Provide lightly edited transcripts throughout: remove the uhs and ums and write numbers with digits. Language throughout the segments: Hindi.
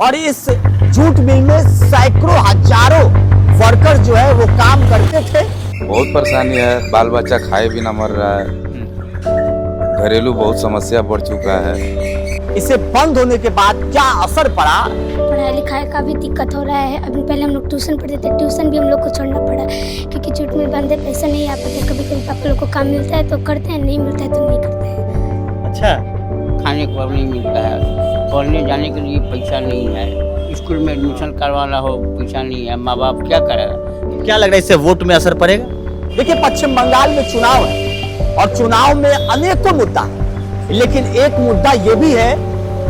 और इस जूट मिल में सैकड़ों हजारों वर्कर जो है वो काम करते थे। बहुत परेशानी है, बाल बच्चा खाए बिना मर रहा है, घरेलू बहुत समस्या बढ़ चुका है। इसे बंद होने के बाद क्या असर पड़ा? पढ़ाई लिखाई का भी दिक्कत हो रहा है। अभी पहले हम लोग ट्यूशन पढ़ते थे, ट्यूशन भी हम लोग को छोड़ना पड़ा क्योंकि जूट मिल बंद है, पैसा नहीं आ पाते। कभी कभी पापा लोग को काम मिलता है तो करते हैं, नहीं मिलता है तो नहीं करते हैं। अच्छा, खाने को नहीं मिलता है, पढ़ने जाने के लिए पैसा नहीं है, स्कूल में एडमिशन करवाना हो पैसा नहीं है, माँ बाप क्या करेगा। क्या लग रहा है इससे वोट में असर पड़ेगा? देखिए, पश्चिम बंगाल में चुनाव है और चुनाव में अनेकों मुद्दा है, लेकिन एक मुद्दा ये भी है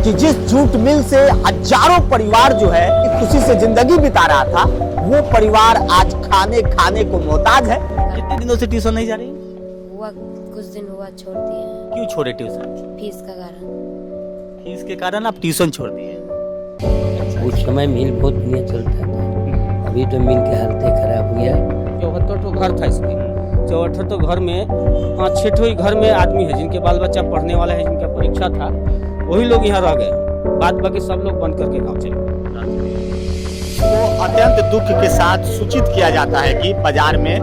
कि जिस जूट मिल से हजारों परिवार जो है खुशी से जिंदगी बिता रहा था, वो परिवार आज खाने को मोहताज है। कितने दिनों से ट्यूशन नहीं जा रही? हुआ कुछ दिन हुआ, छोड़ दिए हैं। क्यों छोड़े ट्यूशन? फीस का कारण। फीस के कारण आप ट्यूशन छोड़ दिए? उस समय मिल बहुत बढ़िया चलता था, अभी तो मिल की हालत खराब हो गया। 74 घर था इसमें, 74 घर में 5-6 ही घर में आदमी है जिनके बाल बच्चा पढ़ने वाला है, जिनका परीक्षा था, वही लोग यहाँ रह गए। बाद बाकी सब लोग बंद करके गाँव चले गए। तो अत्यंत दुख के साथ सूचित किया जाता है कि बाजार में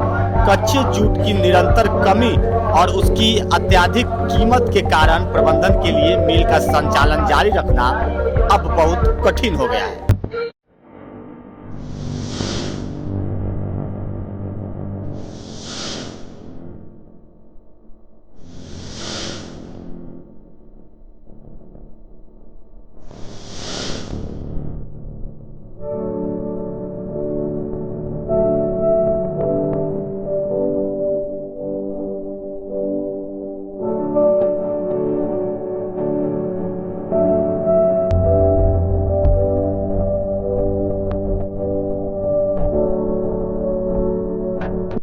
कच्चे जूट की निरंतर कमी और उसकी अत्यधिक कीमत के कारण प्रबंधन के लिए मिल का संचालन जारी रखना अब बहुत कठिन हो गया है।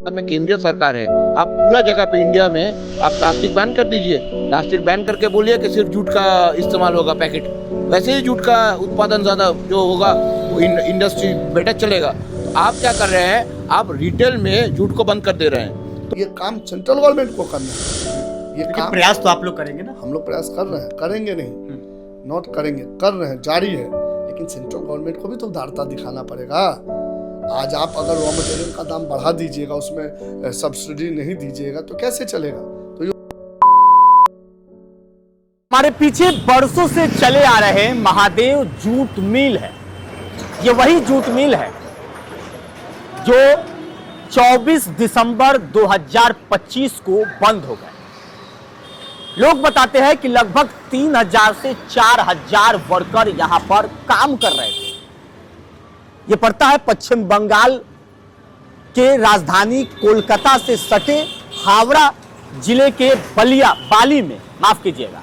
में केंद्रीय सरकार है, आप पूरा जगह पे इंडिया में आप प्लास्टिक बैन कर दीजिए। प्लास्टिक बैन करके बोलिए कि सिर्फ जूट का इस्तेमाल होगा पैकेट, वैसे ही जूट का उत्पादन ज़्यादा जो होगा वो इंडस्ट्री बेटर चलेगा। आप क्या कर रहे हैं, आप रिटेल में जूट को बंद कर दे रहे हैं। तो ये काम सेंट्रल गवर्नमेंट को करना है। ये काम प्रयास तो आप लोग करेंगे ना? हम लोग प्रयास कर रहे हैं, करेंगे नहीं, नोट करेंगे, कर रहे हैं, जारी है, लेकिन सेंट्रल गवर्नमेंट को भी तो उदारता दिखाना पड़ेगा। आज आप अगर रॉ मटेरियल का दाम बढ़ा दीजिएगा, उसमें सब्सिडी नहीं दीजिएगा तो कैसे चलेगा? तो हमारे पीछे बरसों से चले आ रहे महादेव जूट मिल है। ये वही जूट मिल है जो 24 दिसंबर 2025 को बंद हो गए। लोग बताते हैं कि लगभग 3000 से 4000 वर्कर यहां पर काम कर रहे थे। ये पड़ता है पश्चिम बंगाल के राजधानी कोलकाता से सटे हावड़ा जिले के बाली में, माफ कीजिएगा।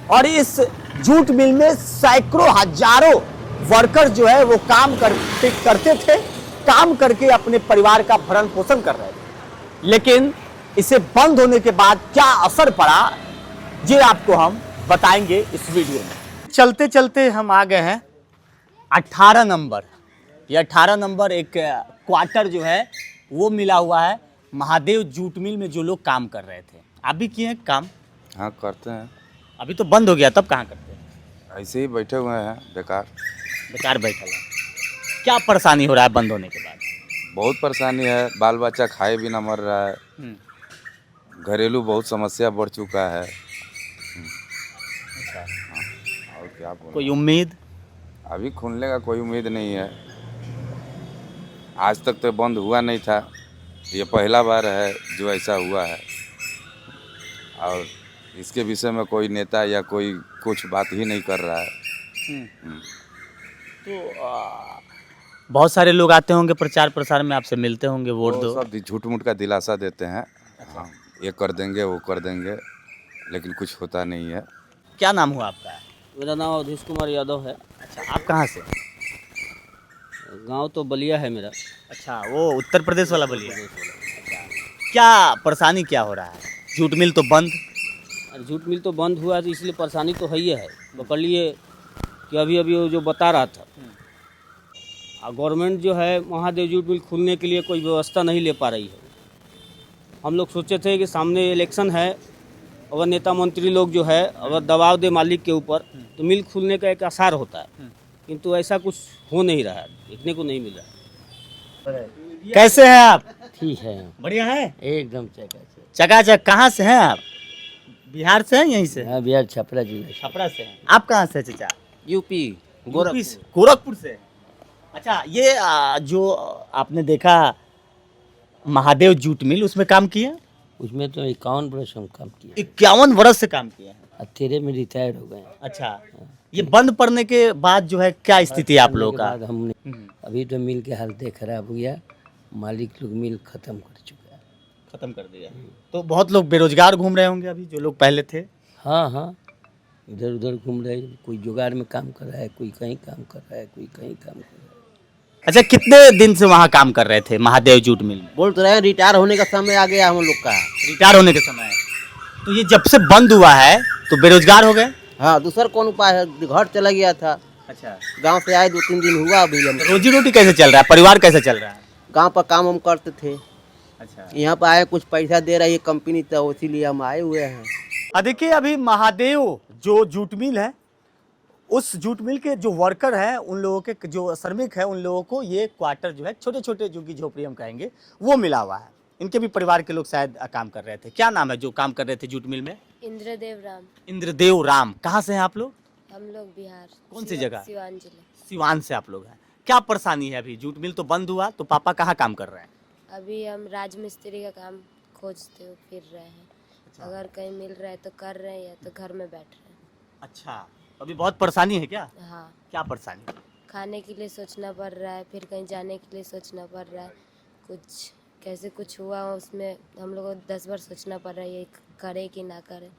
और इस जूट मिल में सैकड़ों हजारों वर्कर जो है वो काम करते थे, काम करके अपने परिवार का भरण पोषण कर रहे थे। लेकिन इसे बंद होने के बाद क्या असर पड़ा, ये आपको हम बताएंगे इस वीडियो में। चलते चलते हम आ गए हैं 18 नंबर। ये 18 नंबर एक क्वार्टर जो है वो मिला हुआ है महादेव जूट मिल में जो लोग काम कर रहे थे। आप भी किए हैं काम? हाँ, करते हैं। अभी तो बंद हो गया, तब कहाँ करते हैं? ऐसे ही बैठे हुए हैं, बेकार बैठे हैं। क्या परेशानी हो रहा है बंद होने के बाद? बहुत परेशानी है, बाल बच्चा खाए बिना मर रहा है, घरेलू बहुत समस्या बढ़ चुका है। और क्या बोलूं? कोई उम्मीद? अभी खुलने का कोई उम्मीद नहीं है। आज तक तो बंद हुआ नहीं था, ये पहला बार है जो ऐसा हुआ है। और इसके विषय में कोई नेता या कोई कुछ बात ही नहीं कर रहा है। तो बहुत सारे लोग आते होंगे प्रचार प्रसार में, आपसे मिलते होंगे, वोट दो। सब झूठ मूठ का दिलासा देते हैं। हाँ, ये कर देंगे, वो कर देंगे, लेकिन कुछ होता नहीं है। क्या नाम हुआ आपका? मेरा नाम अवधेश कुमार यादव है। अच्छा, आप कहाँ से? गांव तो बलिया है मेरा। अच्छा, वो उत्तर प्रदेश वाला बलिया। क्या परेशानी क्या हो रहा है? जूट मिल तो बंद। जूट मिल तो बंद हुआ तो इसलिए परेशानी तो है ही है। पकड़ लिए कि अभी वो जो बता रहा था, गवर्नमेंट जो है महादेव जूट मिल खुलने के लिए कोई व्यवस्था नहीं ले पा रही है। हम लोग सोचे थे कि सामने इलेक्शन है, अगर नेता मंत्री लोग जो है अगर दबाव दे मालिक के ऊपर तो मिल खुलने का एक आसार होता है। किंतु ऐसा कुछ हो नहीं रहा है, देखने को नहीं मिल रहा है। कैसे हैं आप? ठीक है, बढ़िया है, एकदम चका चकाचक। कहाँ से हैं आप? बिहार से हैं, यहीं से? हाँ, बिहार छपरा जिला से। छपरा से हैं। आप कहाँ से हैं चाचा? यूपी यूपी से? गोरखपुर से। अच्छा, ये जो आपने देखा महादेव जूट मिल, उसमें काम किया? उसमें तो 51 वर्ष हम काम किया, 51 वर्ष से काम किया है। और 13 में रिटायर हो गए। अच्छा, ये बंद पड़ने के बाद जो है क्या स्थिति है आप लोगों के का? बाद हमने अभी तो मिल के हालत खराब हो गया, मालिक लोग मिल खत्म कर चुका है। खत्म कर दिया। तो बहुत लोग बेरोजगार घूम रहे होंगे अभी, जो लोग पहले थे। हाँ हाँ, इधर उधर घूम रहे, कोई जुगाड़ में काम कर रहा है, कोई कहीं काम कर रहा है, कोई कहीं काम कर रहा है। अच्छा, कितने दिन से वहाँ काम कर रहे थे महादेव जूट मिल में? बोल तो रहे हैं रिटायर होने का समय आ गया हम लोग का। रिटायर होने के समय। तो ये जब से बंद हुआ है तो बेरोजगार हो गए? हाँ, दूसरा कौन उपाय है, घर चला गया था। अच्छा, गांव से आए 2-3 दिन हुआ अभी हम। रोजी रोटी कैसे चल रहा है, परिवार कैसे चल रहा है? गांव पर काम हम करते थे, अच्छा, यहाँ पर आए कुछ पैसा दे रही है कंपनी, तो इसीलिए हम आए हुए हैं। देखिए, अभी महादेव जो जूट मिल है, उस जूट मिल के जो वर्कर हैं, उन लोगों के जो श्रमिक हैं, उन लोगों को ये क्वार्टर जो है, छोटे छोटे झुग्गी झोपड़ी हम कहेंगे, वो मिला हुआ है। इनके भी परिवार के लोग शायद काम कर रहे थे। क्या नाम है जो काम कर रहे थे जूट मिल में? इंद्रदेव राम। इंद्रदेव राम। कहाँ से हैं आप लोग? हम लोग बिहार। कौन सी जगह? सिवान जिले। सिवान से आप लोग हैं। क्या परेशानी है? अभी जूट मिल तो बंद हुआ, तो पापा कहाँ काम कर रहे हैं? अभी हम राजमिस्त्री का काम खोजते हुए फिर रहे हैं। अगर कहीं मिल रहा है तो कर रहे हैं, या तो घर में बैठ रहे हैं। अच्छा, अभी बहुत परेशानी है क्या? हाँ, क्या परेशानी? खाने के लिए सोचना पड़ रहा है, फिर कहीं जाने के लिए सोचना पड़ रहा है। कुछ कैसे कुछ हुआ उसमें हम लोग को 10 बार सोचना पड़ रहा है, ये करे कि ना करे,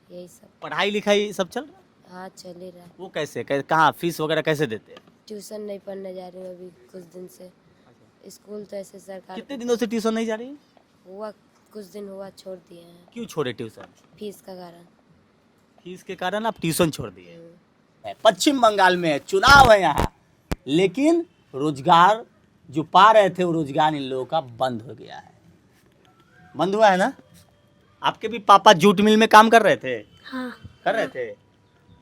यही सब। पढ़ाई लिखाई सब चल रहा है? हाँ, चल ही रहा है। वो कैसे, कहाँ फीस वगैरह कैसे देते हैं? ट्यूशन नहीं पढ़ने जा रही हूँ अभी कुछ दिन से। स्कूल तो ऐसे सरकार कितने दिनों से ट्यूशन नहीं जा रही? हुआ, कुछ दिन हुआ छोड़ दिए हैं, क्यों छोड़े ट्यूशन? फीस का कारण। फीस के कारण आप ट्यूशन छोड़ दिए। पश्चिम बंगाल में चुनाव है यहाँ, लेकिन रोजगार जो पा रहे थे वो रोजगार इन लोगों का बंद हो गया है। बंद हुआ है ना? आपके भी पापा जूट मिल में काम कर रहे थे? हाँ कर रहे थे?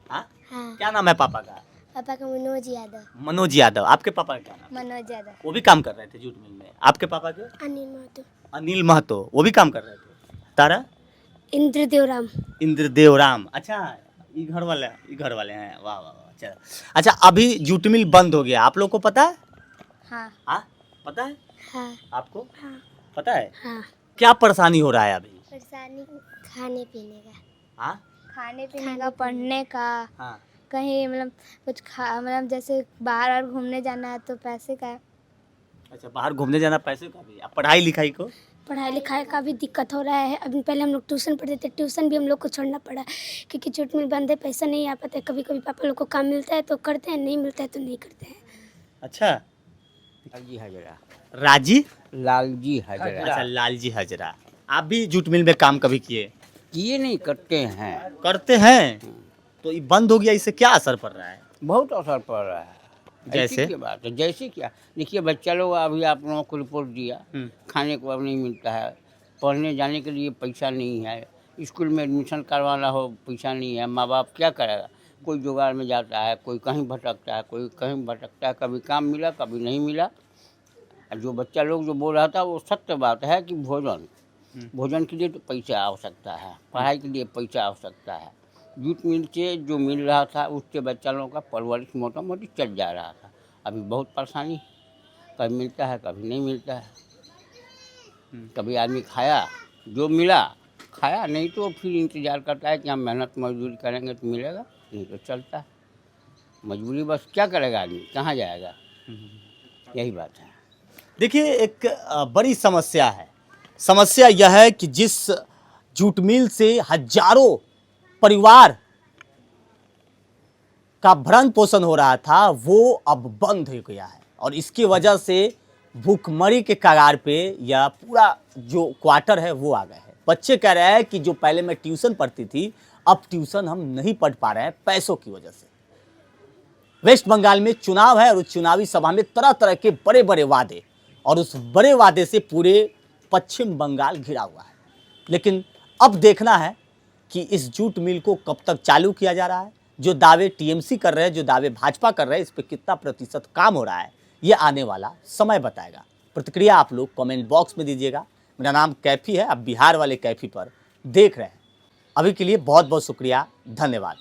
हाँ? हाँ। क्या नाम है पापा का? पापा का मनोज यादव। मनोज यादव। आपके पापा का क्या नाम? मनोज यादव। वो भी काम कर रहे थे जूट मिल में। आपके पापा के? अनिल महतो। अनिल महतो, वो भी काम कर रहे थे। तारा? इंद्रदेव राम। इंद्रदेव राम। अच्छा, ये घर वाले हैं। वाह वाह वाह। अच्छा अच्छा, अभी जूट मिल बंद हो गया, आप लोग को पता है? हाँ हाँ, पता है हाँ आपको? हाँ पता है? हाँ। क्या परेशानी हो रहा है अभी? परेशानी खाने पीने का। हाँ, खाने पीने का, पढ़ने का, हाँ। कहीं मतलब कुछ मतलब जैसे बाहर और घूमने जाना है तो पैसे का। अच्छा, बाहर घूमने जाना पैसे का भी। अब पढ़ाई लिखाई को? पढ़ाई लिखाई का भी दिक्कत हो रहा है। अभी पहले हम लोग ट्यूशन पढ़ते थे, ट्यूशन भी हम लोग को छोड़ना पड़ा क्योंकि जूट मिल बंद है, पैसा नहीं आ पाता है। कभी कभी पापा लोग को काम मिलता है तो करते हैं, नहीं मिलता है तो नहीं करते हैं। अच्छा, लालजी हजरा। राजी? लालजी हजरा। अच्छा, लालजी हजरा। आप भी जूट मिल में काम कभी किए? किए नहीं, करते हैं। करते हैं। तो ये बंद हो गया, इससे क्या असर पड़ रहा है? बहुत असर पड़ रहा है। जैसे? ऐसी की बात है, जैसे क्या, देखिए बच्चा लोग अभी आप लोगों को रिपोर्ट दिया, खाने को अब नहीं मिलता है, पढ़ने जाने के लिए पैसा नहीं है, स्कूल में एडमिशन करवाना हो पैसा नहीं है, माँ बाप क्या करेगा? कोई जुगाड़ में जाता है, कोई कहीं भटकता है, कोई कहीं भटकता है, कभी काम मिला कभी नहीं मिला। जो बच्चा लोग जो बोल रहा था वो सत्य बात है कि भोजन के लिए तो पैसा आवश्यकता है, पढ़ाई के लिए पैसा आवश्यकता है। जूट मिल से जो मिल रहा था उससे बच्चा लोगों का परवरिश मोटा मोटी चल जा रहा था। अभी बहुत परेशानी, कभी मिलता है कभी नहीं मिलता है। कभी आदमी खाया, जो मिला खाया, नहीं तो फिर इंतज़ार करता है कि हम मेहनत मजदूरी करेंगे तो मिलेगा, नहीं तो चलता है मजबूरी। बस क्या करेगा आदमी, कहाँ जाएगा, यही बात है। देखिए, एक बड़ी समस्या है। समस्या यह है कि जिस जूट मिल से हजारों परिवार का भरण पोषण हो रहा था, वो अब बंद हो गया है और इसकी वजह से भूखमरी के कगार पे या पूरा जो क्वार्टर है वो आ गए हैं। बच्चे कह रहे हैं कि जो पहले मैं ट्यूशन पढ़ती थी, अब ट्यूशन हम नहीं पढ़ पा रहे हैं पैसों की वजह से। वेस्ट बंगाल में चुनाव है और उस चुनावी सभा में तरह तरह के बड़े बड़े वादे, और उस बड़े वादे से पूरे पश्चिम बंगाल घिरा हुआ है। लेकिन अब देखना है कि इस जूट मिल को कब तक चालू किया जा रहा है, जो दावे टीएमसी कर रहे हैं, जो दावे भाजपा कर रहे हैं, इस पर कितना प्रतिशत काम हो रहा है, ये आने वाला समय बताएगा। प्रतिक्रिया आप लोग कमेंट बॉक्स में दीजिएगा। मेरा नाम कैफी है, अब बिहार वाले कैफी पर देख रहे हैं। अभी के लिए बहुत बहुत शुक्रिया, धन्यवाद।